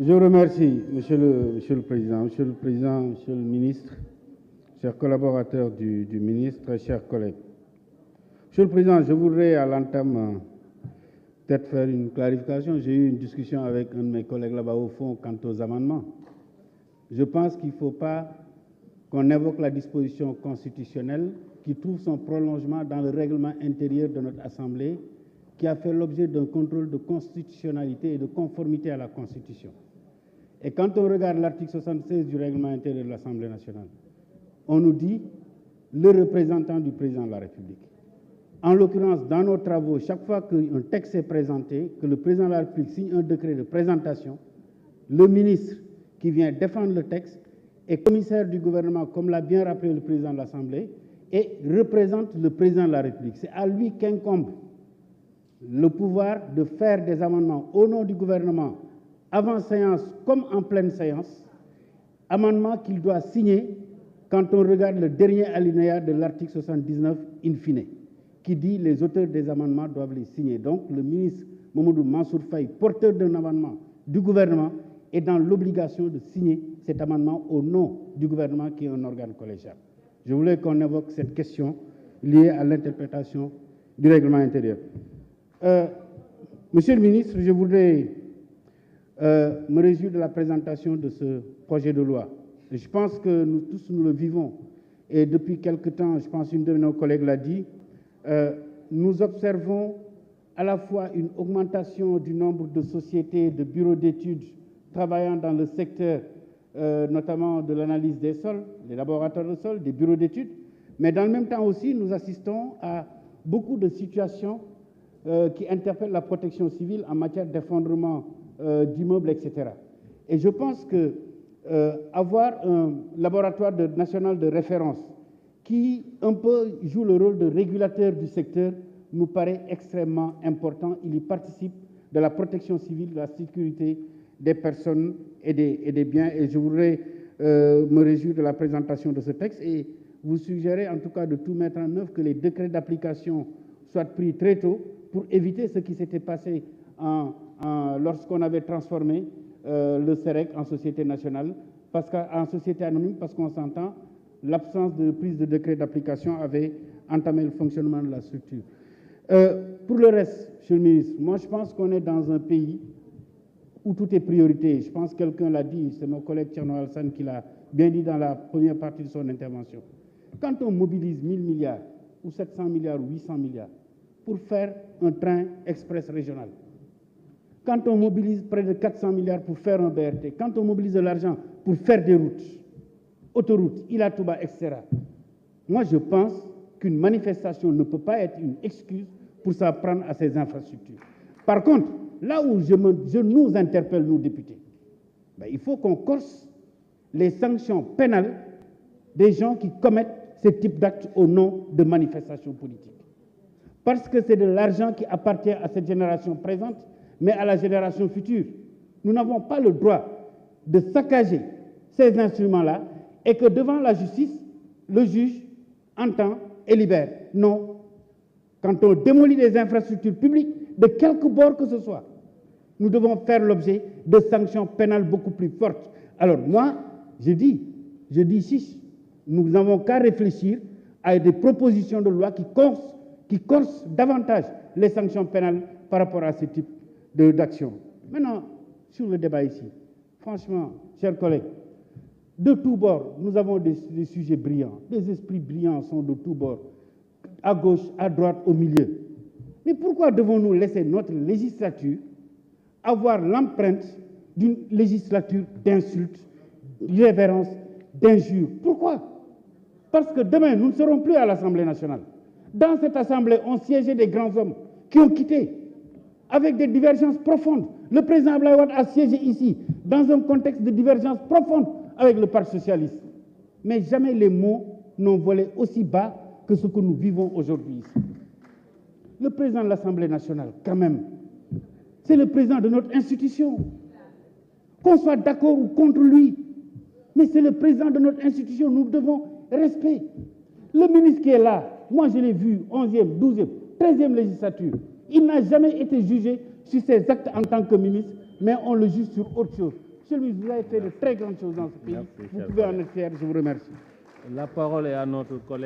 Je vous remercie, Monsieur le Président, Monsieur le Président, Monsieur le Ministre, chers collaborateurs du ministre, chers collègues. Monsieur le Président, je voudrais à l'entame peut-être faire une clarification. J'ai eu une discussion avec un de mes collègues là-bas au fond quant aux amendements. Je pense qu'il ne faut pas qu'on évoque la disposition constitutionnelle qui trouve son prolongement dans le règlement intérieur de notre Assemblée, qui a fait l'objet d'un contrôle de constitutionnalité et de conformité à la Constitution. Et quand on regarde l'article 76 du règlement intérieur de l'Assemblée nationale, on nous dit le représentant du président de la République. En l'occurrence, dans nos travaux, chaque fois qu'un texte est présenté, que le président de la République signe un décret de présentation, le ministre qui vient défendre le texte est commissaire du gouvernement, comme l'a bien rappelé le président de l'Assemblée, et représente le président de la République. C'est à lui qu'incombe le pouvoir de faire des amendements au nom du gouvernement, avant séance comme en pleine séance, amendements qu'il doit signer quand on regarde le dernier alinéa de l'article 79 in fine, qui dit que les auteurs des amendements doivent les signer. Donc le ministre Mamadou Mansour Faye, porteur d'un amendement du gouvernement, est dans l'obligation de signer cet amendement au nom du gouvernement qui est un organe collégial. Je voulais qu'on évoque cette question liée à l'interprétation du règlement intérieur. Monsieur le ministre, je voudrais me réjouir de la présentation de ce projet de loi. Et je pense que nous tous, nous le vivons. Et depuis quelque temps, je pense qu'une de nos collègues l'a dit, nous observons à la fois une augmentation du nombre de sociétés, de bureaux d'études travaillant dans le secteur, notamment de l'analyse des sols, des laboratoires de sols, des bureaux d'études, mais dans le même temps aussi, nous assistons à beaucoup de situations qui interpellent la protection civile en matière d'effondrement d'immeubles, etc. Et je pense que avoir un laboratoire national de référence qui un peu joue le rôle de régulateur du secteur nous paraît extrêmement important. Il y participe de la protection civile, de la sécurité des personnes et des biens. Et je voudrais me réjouir de la présentation de ce texte et vous suggérer en tout cas de tout mettre en œuvre, que les décrets d'application soient pris très tôt pour éviter ce qui s'était passé lorsqu'on avait transformé le CEREC en société nationale, en société anonyme, parce qu'on s'entend, l'absence de prise de décret d'application avait entamé le fonctionnement de la structure. Pour le reste, Monsieur le ministre, moi je pense qu'on est dans un pays où tout est priorité. Je pense que quelqu'un l'a dit, c'est mon collègue Thierno Alassane qui l'a bien dit dans la première partie de son intervention. Quand on mobilise 1000 milliards, ou 700 milliards, ou 800 milliards, pour faire un train express régional, quand on mobilise près de 400 milliards pour faire un BRT, quand on mobilise de l'argent pour faire des routes, autoroutes, Ila Touba, etc., moi je pense qu'une manifestation ne peut pas être une excuse pour s'en prendre à ces infrastructures. Par contre, là où je nous interpelle, nous députés, il faut qu'on corse les sanctions pénales des gens qui commettent ce type d'actes au nom de manifestations politiques. Parce que c'est de l'argent qui appartient à cette génération présente, mais à la génération future. Nous n'avons pas le droit de saccager ces instruments-là et que devant la justice, le juge entend et libère. Non. Quand on démolit des infrastructures publiques, de quelque bord que ce soit, nous devons faire l'objet de sanctions pénales beaucoup plus fortes. Alors moi, je dis ici, nous n'avons qu'à réfléchir à des propositions de loi qui corsent davantage les sanctions pénales par rapport à ce type d'action. Maintenant, sur le débat ici, franchement, chers collègues, de tous bords, nous avons des sujets brillants. Des esprits brillants sont de tous bords, à gauche, à droite, au milieu. Mais pourquoi devons-nous laisser notre législature avoir l'empreinte d'une législature d'insultes, d'irrévérence, d'injures? Pourquoi? Parce que demain, nous ne serons plus à l'Assemblée nationale. Dans cette Assemblée, on siégeait des grands hommes qui ont quitté avec des divergences profondes. Le président Abdoulaye Wade a siégé ici dans un contexte de divergence profonde avec le Parti socialiste. Mais jamais les mots n'ont volé aussi bas que ce que nous vivons aujourd'hui ici. Le président de l'Assemblée nationale, quand même, c'est le président de notre institution. Qu'on soit d'accord ou contre lui, mais c'est le président de notre institution, nous devons respect. Le ministre qui est là, moi je l'ai vu, 11e, 12e, 13e législature, il n'a jamais été jugé sur ses actes en tant que ministre, mais on le juge sur autre chose. Monsieur le ministre, vous avez fait de très grandes choses dans ce pays. Vous pouvez en être fier. Je vous remercie. La parole est à notre collègue.